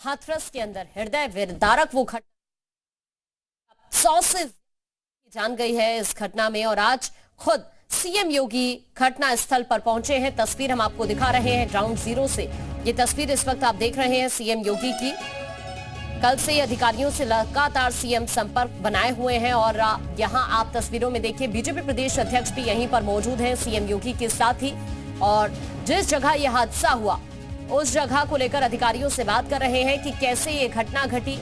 हाथरस के अंदर हृदय विदारक वो घटना 100 से जान गई है इस घटना में, और आज खुद सीएम योगी घटना स्थल पर पहुंचे हैं। तस्वीर हम आपको दिखा रहे हैं ग्राउंड जीरो से। ये तस्वीर इस वक्त आप देख रहे हैं सीएम योगी की। कल से अधिकारियों से लगातार सीएम संपर्क बनाए हुए हैं और यहां आप तस्वीरों में देखिए बीजेपी प्रदेश अध्यक्ष भी यहीं पर मौजूद हैं सीएम योगी के साथ ही। और जिस जगह यह हादसा हुआ उस जगह को लेकर अधिकारियों से बात कर रहे हैं कि कैसे ये घटना घटी,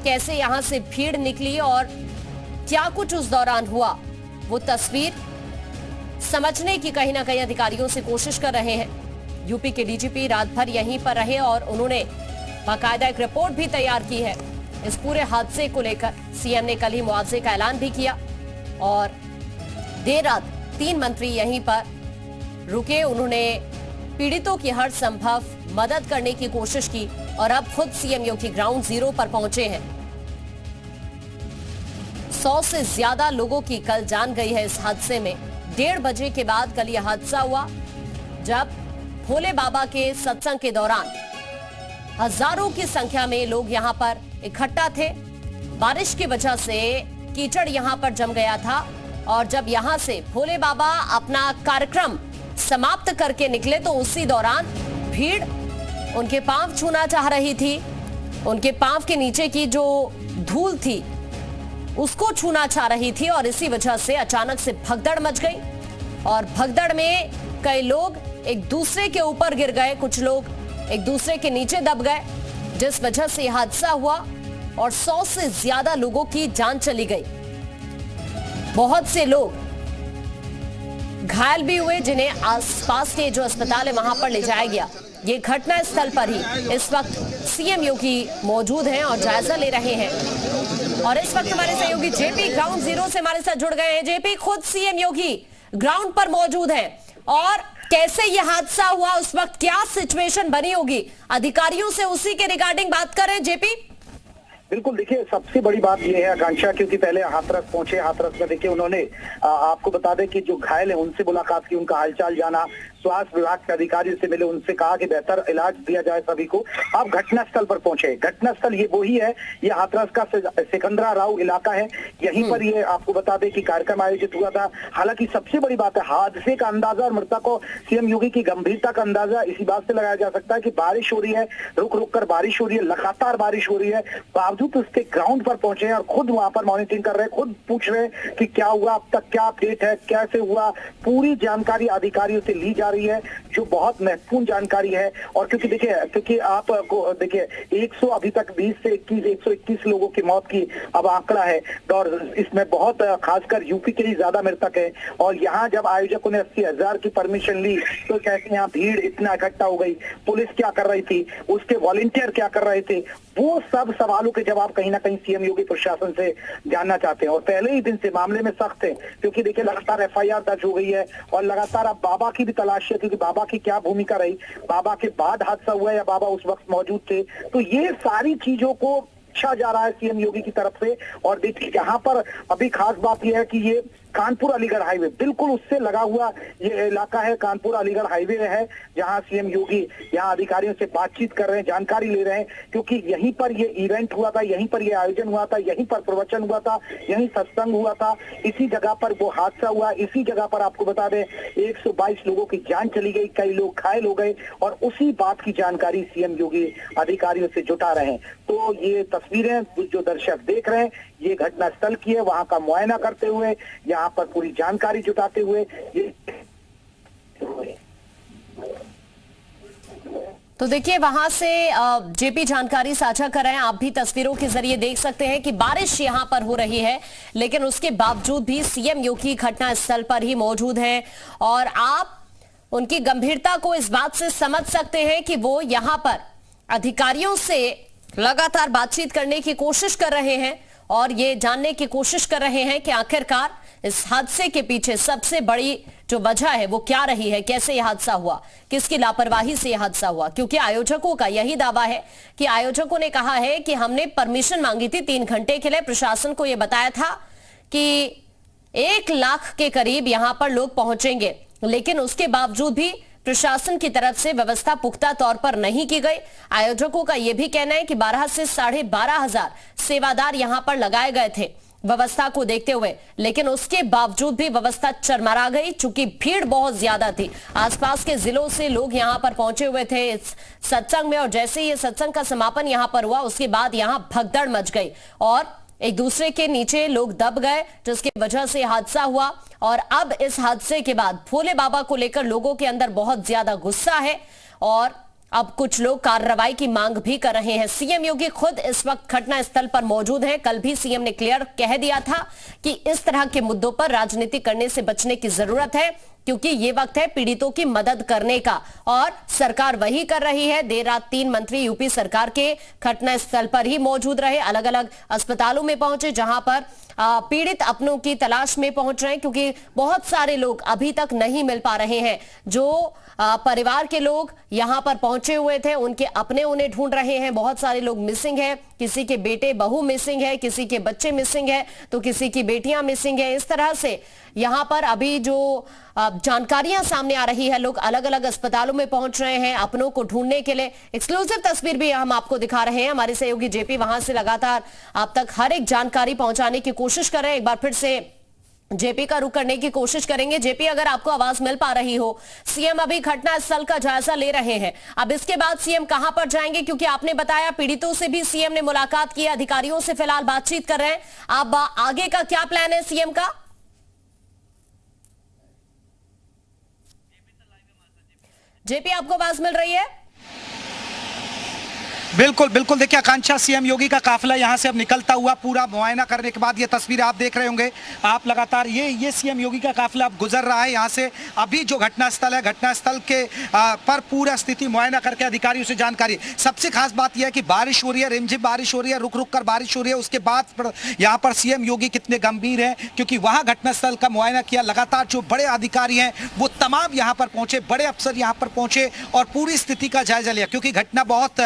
कैसे यहां से भीड़ निकली और क्या कुछ उस दौरान हुआ, वो तस्वीर समझने की कहीं ना कहीं अधिकारियों से कोशिश कर रहे हैं। यूपी के डीजीपी रात भर यहीं पर रहे और उन्होंने बाकायदा एक रिपोर्ट भी तैयार की है इस पूरे हादसे को लेकर। सीएम ने कल ही मुआवजे का ऐलान भी किया और देर रात 3 मंत्री यहीं पर रुके। उन्होंने पीड़ितों की हर संभव मदद करने की कोशिश की और अब खुद सीएम योगी ग्राउंड जीरो पर पहुंचे हैं। 100 से ज्यादा लोगों की कल जान गई है इस हादसे में। 1:30 बजे के बाद कल यह हादसा हुआ जब भोले बाबा के सत्संग के दौरान हजारों की संख्या में लोग यहां पर इकट्ठा थे। बारिश की वजह से कीचड़ यहां पर जम गया था और जब यहां से भोले बाबा अपना कार्यक्रम समाप्त करके निकले तो उसी दौरान भीड़ उनके पांव छूना चाह रही थी। उनके पांव के नीचे की जो धूल थी उसको छूना चाह रही थी और इसी वजह से अचानक से भगदड़ मच गई और भगदड़ में कई लोग एक दूसरे के ऊपर गिर गए, कुछ लोग एक दूसरे के नीचे दब गए, जिस वजह से यह हादसा हुआ और 100 से ज्यादा लोगों की जान चली गई। बहुत से लोग घायल भी हुए जिन्हें आसपास के जो अस्पताल है वहां पर ले जाया गया। ये घटना स्थल पर ही इस वक्त सीएम योगी मौजूद हैं और जायजा ले रहे हैं। और इस वक्त हमारे सहयोगी जेपी ग्राउंड जीरो से हमारे साथ जुड़ गए हैं। जेपी, खुद सीएम योगी ग्राउंड पर मौजूद हैं और कैसे यह हादसा हुआ, उस वक्त क्या सिचुएशन बनी होगी, अधिकारियों से उसी के रिगार्डिंग बात करें। जेपी बिल्कुल, देखिए सबसे बड़ी बात यह है आकांक्षा, क्योंकि पहले हाथरस पहुंचे, हाथरस में देखिए उन्होंने आपको बता दें कि जो घायल है उनसे मुलाकात की, उनका हालचाल जाना, स्वास्थ्य विभाग के अधिकारियों से मिले, उनसे कहा कि बेहतर इलाज दिया जाए सभी को। अब घटनास्थल पर पहुंचे। घटनास्थल ये वही है, ये हाथरस का सिकंदरा राव इलाका है। यहीं पर ये आपको बता दें कि कार्यक्रम आयोजित हुआ था। हालांकि सबसे बड़ी बात है हादसे का अंदाजा और मृतकों सीएम योगी की गंभीरता का अंदाजा इसी बात से लगाया जा सकता है कि बारिश हो रही है, रुक रुक कर बारिश हो रही है, लगातार बारिश हो रही है, बावजूद उसके ग्राउंड पर पहुंचे हैं और खुद वहां पर मॉनिटरिंग कर रहे हैं, खुद पूछ रहे हैं कि क्या हुआ, अब तक क्या अपडेट है, कैसे हुआ, पूरी जानकारी अधिकारियों से ली जा रही है, जो बहुत महत्वपूर्ण जानकारी है। और क्योंकि आपको देखिए 100 अभी तक 20 से 121 लोगों की मौत की अब आंकड़ा है और इसमें बहुत खासकर यूपी के ही ज्यादा मृतक है। और यहाँ जब आयोजकों ने 80,000 की परमिशन ली तो कैसे यहाँ भीड़ इतना इकट्ठा हो गई, पुलिस क्या कर रही थी, उसके वॉलंटियर क्या कर रहे थे, वो सब सवालों के जवाब कहीं ना कहीं सीएम योगी प्रशासन से जानना चाहते हैं। और पहले ही दिन से मामले में सख्त है, क्योंकि देखिए लगातार FIR दर्ज हो गई है और लगातार अब बाबा की भी तलाश है, क्योंकि बाबा की क्या भूमिका रही, बाबा के बाद हादसा हुआ या बाबा उस वक्त मौजूद थे। तो ये सारी चीजों को पूछा जा रहा है सीएम योगी की तरफ से। और देखिए यहाँ पर अभी खास बात यह है कि ये कानपुर अलीगढ़ हाईवे बिल्कुल उससे लगा हुआ ये इलाका है। कानपुर अलीगढ़ हाईवे है जहां सीएम योगी यहाँ अधिकारियों से बातचीत कर रहे हैं, जानकारी ले रहे हैं, क्योंकि यहीं पर ये इवेंट हुआ था, यहीं पर ये आयोजन हुआ था, यहीं पर प्रवचन हुआ था, यहीं सत्संग हुआ था, इसी जगह पर वो हादसा हुआ। इसी जगह पर आपको बता दें 122 लोगों की जान चली गई, कई लोग घायल हो गए और उसी बात की जानकारी सीएम योगी अधिकारियों से जुटा रहे हैं। तो ये तस्वीरें जो दर्शक देख रहे हैं ये घटनास्थल की है, वहां का मुआयना करते हुए, यहाँ पर पूरी जानकारी जुटाते हुए ये। तो देखिए वहां से जेपी जानकारी साझा कर रहे हैं। आप भी तस्वीरों के जरिए देख सकते हैं कि बारिश यहां पर हो रही है, लेकिन उसके बावजूद भी सीएम योगी घटना स्थल पर ही मौजूद हैं और आप उनकी गंभीरता को इस बात से समझ सकते हैं कि वो यहां पर अधिकारियों से लगातार बातचीत करने की कोशिश कर रहे हैं और ये जानने की कोशिश कर रहे हैं कि आखिरकार इस हादसे के पीछे सबसे बड़ी जो वजह है वो क्या रही है, कैसे यह हादसा हुआ, किसकी लापरवाही से यह हादसा हुआ। क्योंकि आयोजकों का यही दावा है कि आयोजकों ने कहा है कि हमने परमिशन मांगी थी 3 घंटे के लिए, प्रशासन को यह बताया था कि 1 लाख के करीब यहां पर लोग पहुंचेंगे, लेकिन उसके बावजूद भी प्रशासन की तरफ से व्यवस्था पुख्ता तौर पर नहीं की गई। आयोजकों का यह भी कहना है कि 12 से 12,500 सेवादार यहां पर लगाए गए थे व्यवस्था को देखते हुए, लेकिन उसके बावजूद भी व्यवस्था चरमरा गई चूंकि भीड़ बहुत ज्यादा थी। आसपास के जिलों से लोग यहां पर पहुंचे हुए थे इस सत्संग में, और जैसे ही सत्संग का समापन यहां पर हुआ उसके बाद यहां भगदड़ मच गई और एक दूसरे के नीचे लोग दब गए, जिसकी वजह से हादसा हुआ। और अब इस हादसे के बाद भोले बाबा को लेकर लोगों के अंदर बहुत ज्यादा गुस्सा है और अब कुछ लोग कार्रवाई की मांग भी कर रहे हैं। सीएम योगी खुद इस वक्त घटना स्थल पर मौजूद हैं। कल भी सीएम ने क्लियर कह दिया था कि इस तरह के मुद्दों पर राजनीति करने से बचने की जरूरत है, क्योंकि ये वक्त है पीड़ितों की मदद करने का, और सरकार वही कर रही है। देर रात 3 मंत्री यूपी सरकार के घटना स्थल पर ही मौजूद रहे, अलग अलग अस्पतालों में पहुंचे जहां पर पीड़ित अपनों की तलाश में पहुंच रहे हैं, क्योंकि बहुत सारे लोग अभी तक नहीं मिल पा रहे हैं। जो परिवार के लोग यहां पर पहुंचे हुए थे उनके अपने उन्हें ढूंढ रहे हैं। बहुत सारे लोग मिसिंग है, किसी के बेटे बहू मिसिंग है, किसी के बच्चे मिसिंग है, तो किसी की बेटियां मिसिंग है। इस तरह से यहां पर अभी जो जानकारियां सामने आ रही है, लोग अलग अलग अस्पतालों में पहुंच रहे हैं अपनों को ढूंढने के लिए। एक्सक्लूसिव तस्वीर भी हम आपको दिखा रहे हैं। हमारे सहयोगी जेपी वहां से लगातार आप तक हर एक जानकारी पहुंचाने की कोशिश कर रहे हैं। एक बार फिर से जेपी का रुख करने की कोशिश करेंगे। जेपी, अगर आपको आवाज मिल पा रही हो, सीएम अभी घटना स्थल का जायजा ले रहे हैं, अब इसके बाद सीएम कहां पर जाएंगे? क्योंकि आपने बताया पीड़ितों से भी सीएम ने मुलाकात की, अधिकारियों से फिलहाल बातचीत कर रहे हैं। अब आगे का क्या प्लान है सीएम का? जेपी, आपको आवाज मिल रही है? बिल्कुल बिल्कुल। देखिए आकांक्षा, सीएम योगी का काफिला यहां से अब निकलता हुआ पूरा मुआयना करने के बाद ये तस्वीर आप देख रहे होंगे आप लगातार, ये सीएम योगी का काफिला अब गुजर रहा है यहां से। अभी जो घटनास्थल है, घटनास्थल के पर पूरा स्थिति मुआयना करके अधिकारियों से जानकारी। सबसे खास बात यह है कि बारिश हो रही है, रिमझिम बारिश हो रही है, रुक रुक कर बारिश हो रही है। उसके बाद यहाँ पर सीएम योगी कितने गंभीर हैं, क्योंकि वहां घटनास्थल का मुआयना किया। लगातार जो बड़े अधिकारी हैं वो तमाम यहाँ पर पहुंचे, बड़े अफसर यहाँ पर पहुंचे और पूरी स्थिति का जायजा लिया, क्योंकि घटना बहुत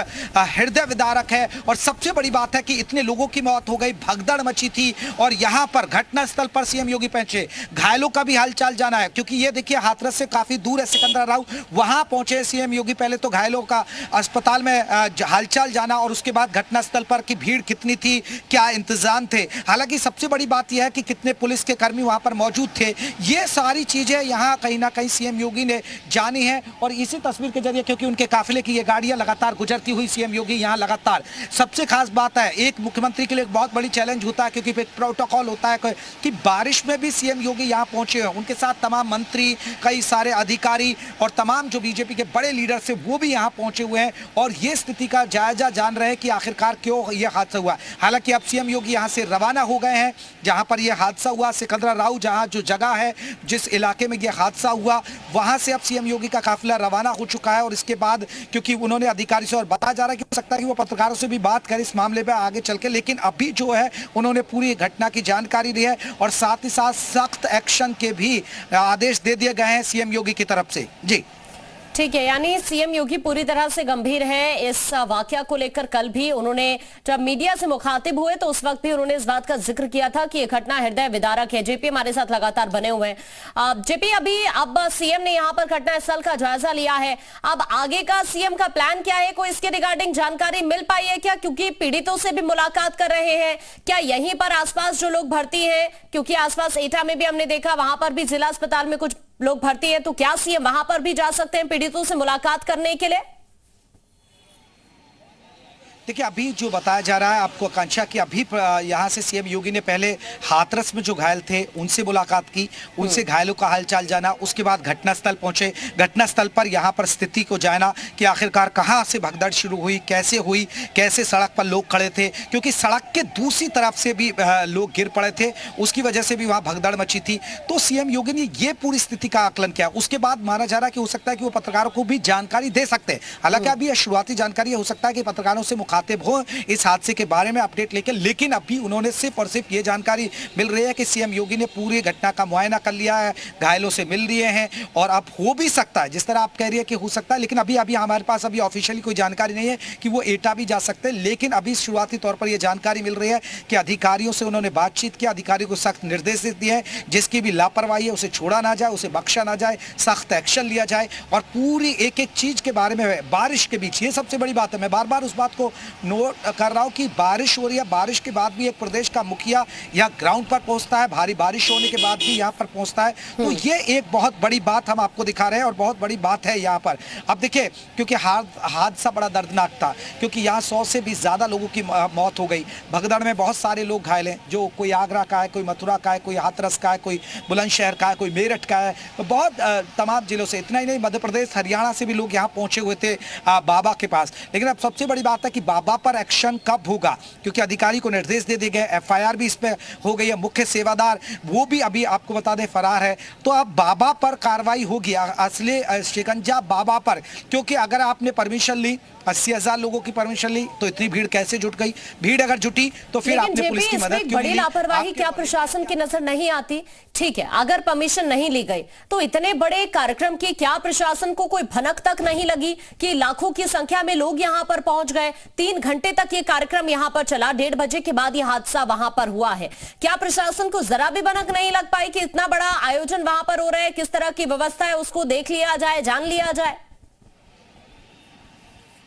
हृदय विदारक है। और सबसे बड़ी बात है कि इतने लोगों की मौत हो गई, भगदड़ मची थी, और यहां पर घटनास्थल पर सीएम योगी पहुंचे। घायलों का भी हालचाल जाना है, क्योंकि ये देखिए हाथरस से काफी दूर है सिकंदराबाद, वहां पहुंचे सीएम योगी। पहले तो घायलों का अस्पताल में हालचाल जाना और उसके बाद घटनास्थल पर की भीड़ कितनी थी, क्या इंतजाम थे। हालांकि सबसे बड़ी बात यह है कि कितने पुलिस के कर्मी वहां पर मौजूद थे, ये सारी चीजें यहां कहीं ना कहीं सीएम योगी ने जानी है। और इसी तस्वीर के जरिए, क्योंकि उनके काफिले की ये गाड़ियां लगातार गुजरती हुई सीएम योगी यहां लगातार। सबसे खास बात है, एक मुख्यमंत्री के लिए एक बहुत बड़ी चैलेंज होता है, क्योंकि एक प्रोटोकॉल होता है कि बारिश में भी सीएम योगी यहां पहुंचे हैं। उनके साथ तमाम मंत्री, कई सारे अधिकारी और तमाम जो बीजेपी के बड़े लीडर्स हैं वो भी यहां पहुंचे हुए हैं और ये स्थिति का जायजा जान रहे हैं कि आखिरकार क्यों यह हादसा हुआ। हालांकि अब सीएम योगी यहां से रवाना हो गए हैं जहां पर यह हादसा हुआ, सिकंदराबाद जहां जो जगह है, जिस इलाके में यह हादसा हुआ, वहां से अब सीएम योगी का काफिला रवाना हो चुका है। और इसके बाद क्योंकि उन्होंने अधिकारी से, और बताया जा रहा है कि हो सकता है कि वो पत्रकारों से भी बात करें इस मामले में आगे चल के, लेकिन अभी जो है उन्होंने पूरी घटना की जानकारी दी है और साथ ही साथ सख्त एक्शन के भी आदेश दे दिए गए हैं सीएम योगी की तरफ से। जी ठीक है, यानी सीएम योगी पूरी तरह से गंभीर हैं इस वाकया को लेकर। कल भी उन्होंने जब मीडिया से मुखातिब हुए तो उस वक्त भी उन्होंने इस बात का जिक्र किया था कि यह घटना हृदय विदारक है। जेपी हमारे साथ लगातार बने हुए हैं। जेपी, अभी अब सीएम ने यहां पर घटना स्थल का जायजा लिया है, अब आगे का सीएम का प्लान क्या है? कोई इसके रिगार्डिंग जानकारी मिल पाई है क्या? क्योंकि पीड़ितों से भी मुलाकात कर रहे हैं, क्या यहीं पर आसपास जो लोग भर्ती हैं, क्योंकि आसपास एटा में भी हमने देखा वहां पर भी जिला अस्पताल में कुछ लोग भर्ती हैं, तो क्या सीएम वहां पर भी जा सकते हैं पीड़ितों से मुलाकात करने के लिए? देखिए अभी जो बताया जा रहा है आपको आकांक्षा की, अभी यहाँ से सीएम योगी ने पहले हाथरस में जो घायल थे उनसे मुलाकात की, उनसे घायलों का हालचाल जाना, उसके बाद घटनास्थल पहुंचे। घटनास्थल पर यहाँ पर स्थिति को जाना कि आखिरकार कहाँ से भगदड़ शुरू हुई, कैसे सड़क पर लोग खड़े थे, क्योंकि सड़क के दूसरी तरफ से भी लोग गिर पड़े थे, उसकी वजह से भी वहाँ भगदड़ मची थी। तो सीएम योगी ने ये पूरी स्थिति का आकलन किया। उसके बाद माना जा रहा है कि हो सकता है कि वो पत्रकारों को भी जानकारी दे सकते हैं। हालांकि अभी यह शुरुआती जानकारी हो सकता है कि पत्रकारों से मुखातिब हो इस हादसे के बारे में अपडेट लेके, लेकिन अभी उन्होंने सिर्फ और सिर्फ ये जानकारी मिल रही है कि सीएम योगी ने पूरी घटना का मुआयना कर लिया है, घायलों से मिल लिए हैं और अब हो भी सकता है, जिस तरह आप कह रही है कि हो सकता है, लेकिन अभी हमारे पास अभी ऑफिशियली कोई जानकारी नहीं है कि वो एटा भी जा सकते हैं। लेकिन अभी शुरुआती तौर पर यह जानकारी मिल रही है कि अधिकारियों से उन्होंने बातचीत की, अधिकारियों को सख्त निर्देश दिए हैं, जिसकी भी लापरवाही है उसे छोड़ा ना जाए, उसे बख्शा ना जाए, सख्त एक्शन लिया जाए और पूरी एक एक चीज के बारे में। बारिश के बीच ये सबसे बड़ी बात है, मैं बार बार उस बात को नोट कर रहा हूं कि बारिश हो रही है, बारिश के बाद भी एक प्रदेश का मुखिया यहाँ ग्राउंड पर पहुंचता है, भारी बारिश होने के बाद भी यहाँ पर पहुंचता है, तो ये एक बहुत बड़ी बात हम आपको दिखा रहे हैं और बहुत बड़ी बात है यहाँ पर। अब देखिए, क्योंकि हादसा बड़ा दर्दनाक था, क्योंकि यहाँ 100 से भी ज्यादा लोगों की मौत हो गई, भगदड़ में बहुत सारे लोग घायल हैं, जो कोई आगरा का है, कोई मथुरा का है, कोई हाथरस का है, कोई बुलंदशहर का है, कोई मेरठ का है, तो बहुत तमाम जिलों से, इतना ही नहीं मध्य प्रदेश हरियाणा से भी लोग यहाँ पहुंचे हुए थे बाबा के पास। लेकिन अब सबसे बड़ी बात है कि बाबा पर एक्शन कब होगा, क्योंकि अधिकारी को निर्देश दे दिए गए, एफआईआर भी इस पे हो गई है, मुख्य सेवादार वो भी अभी आपको बता दें फरार है, तो अब बाबा पर कार्रवाई होगी, असली शिकंजा बाबा पर, क्योंकि अगर आपने परमिशन ली, 80,000 लोगों की परमिशन ली, तो इतनी भीड़ कैसे जुट गई? भीड़ अगर जुटी तो फिर आपने पुलिस की मदद क्यों बड़ी लापरवाही क्या प्रशासन की नजर नहीं आती? ठीक है, अगर परमिशन नहीं ली गई तो इतने बड़े कार्यक्रम की क्या प्रशासन को कोई भनक तक नहीं लगी कि लाखों की संख्या में लोग यहां पर पहुंच गए, 3 घंटे तक ये कार्यक्रम यहां पर चला, 1:30 बजे के बाद ये हादसा वहां पर हुआ है। क्या प्रशासन को जरा भी भनक नहीं लग पाई कि इतना बड़ा आयोजन वहां पर हो रहा है, किस तरह की व्यवस्था है उसको देख लिया जाए, जान लिया जाए?